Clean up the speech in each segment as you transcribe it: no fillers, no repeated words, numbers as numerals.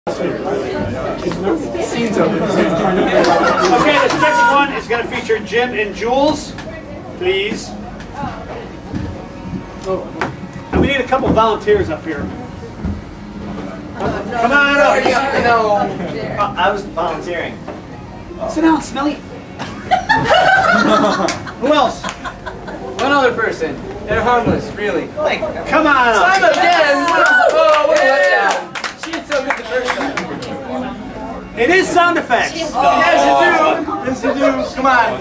Okay, this next one is going to feature Jim and Jules, please. And we need a couple volunteers up here. Come on up. I was volunteering. Sit down, Smelly. Who else? One other person. They're harmless, really. Like, Come on up. Simon again! Oh, what a letdown. She did so good the first time. It is sound effects. Yes, you do. Yes, you do. Come on.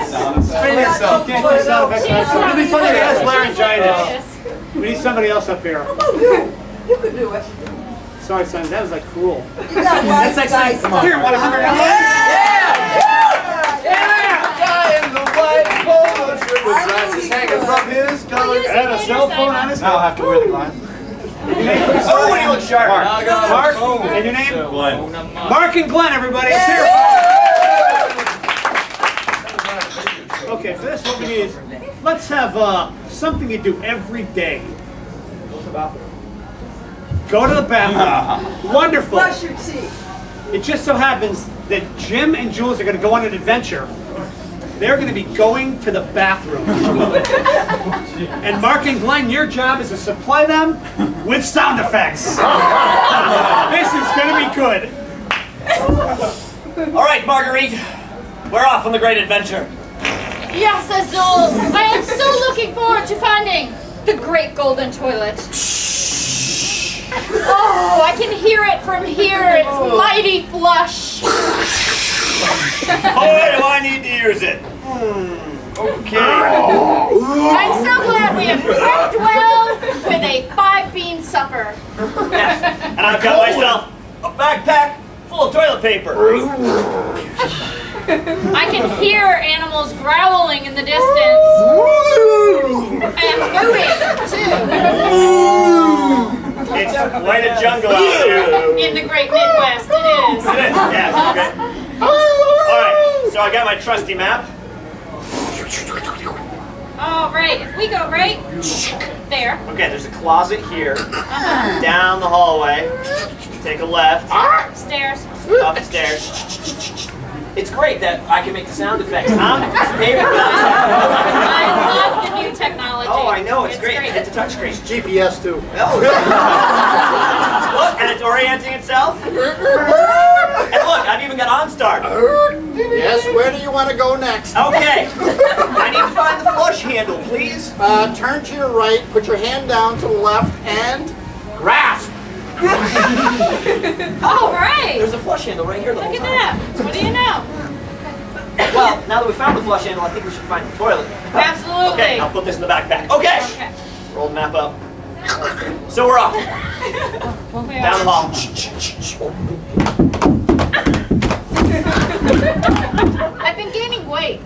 Train yourself. Can't do sound effects. It'd be funny to ask laryngitis. We need somebody else up here. You could do it. Sorry, son. That was like cruel. You got That's like saying, here, want $100? Guy in the white polo shirt with glasses hanging from his collar. And a cell phone on his head. I'll have to wear the glasses. Oh, he looks sharp. Mark, and your name? Glenn. Mark and Glenn, everybody. Let's hear it. Okay, for this, what we need is, let's have something you do every day. Go to the bathroom. Wonderful. Brush your teeth. It just so happens that Jim and Jules are going to go on an adventure. They're going to be going to the bathroom. And Mark and Glenn, your job is to supply them with sound effects. This is going to be good. All right, Marguerite. We're off on the great adventure. Yes, Azul. I am so looking forward to finding the great golden toilet. Oh, I can hear it from here. It's mighty flush. Boy, do I need to use it. Okay. I'm so glad we have prepped well with a 5-bean supper. Yes. And I've got myself a backpack full of toilet paper. I can hear animals growling in the distance. And hooting, too. It's quite a jungle out here. In the great Midwest, it is. It is? Yes, okay. Alright, so I got my trusty map. All right, if we go right there. Okay, there's a closet here. Down the hallway. Take a left. Stairs. Up the stairs. It's great that I can make the sound effects. Favorite I love the new technology. Oh, I know, it's great. It's a touchscreen. GPS too. Look, and it's orienting itself. And look, I've even got OnStar. Yes, where do you want to go next? Okay. I need to find the flush handle, please. Turn to your right, put your hand down to the left, and grasp. All right. There's a flush handle right here the whole Look at time. that. What do you know? Well, now that we found the flush handle, I think we should find the toilet. Absolutely. Okay, I'll put this in the backpack. Okay. Roll the map up. So we're off. Down the hall. I've been gaining weight.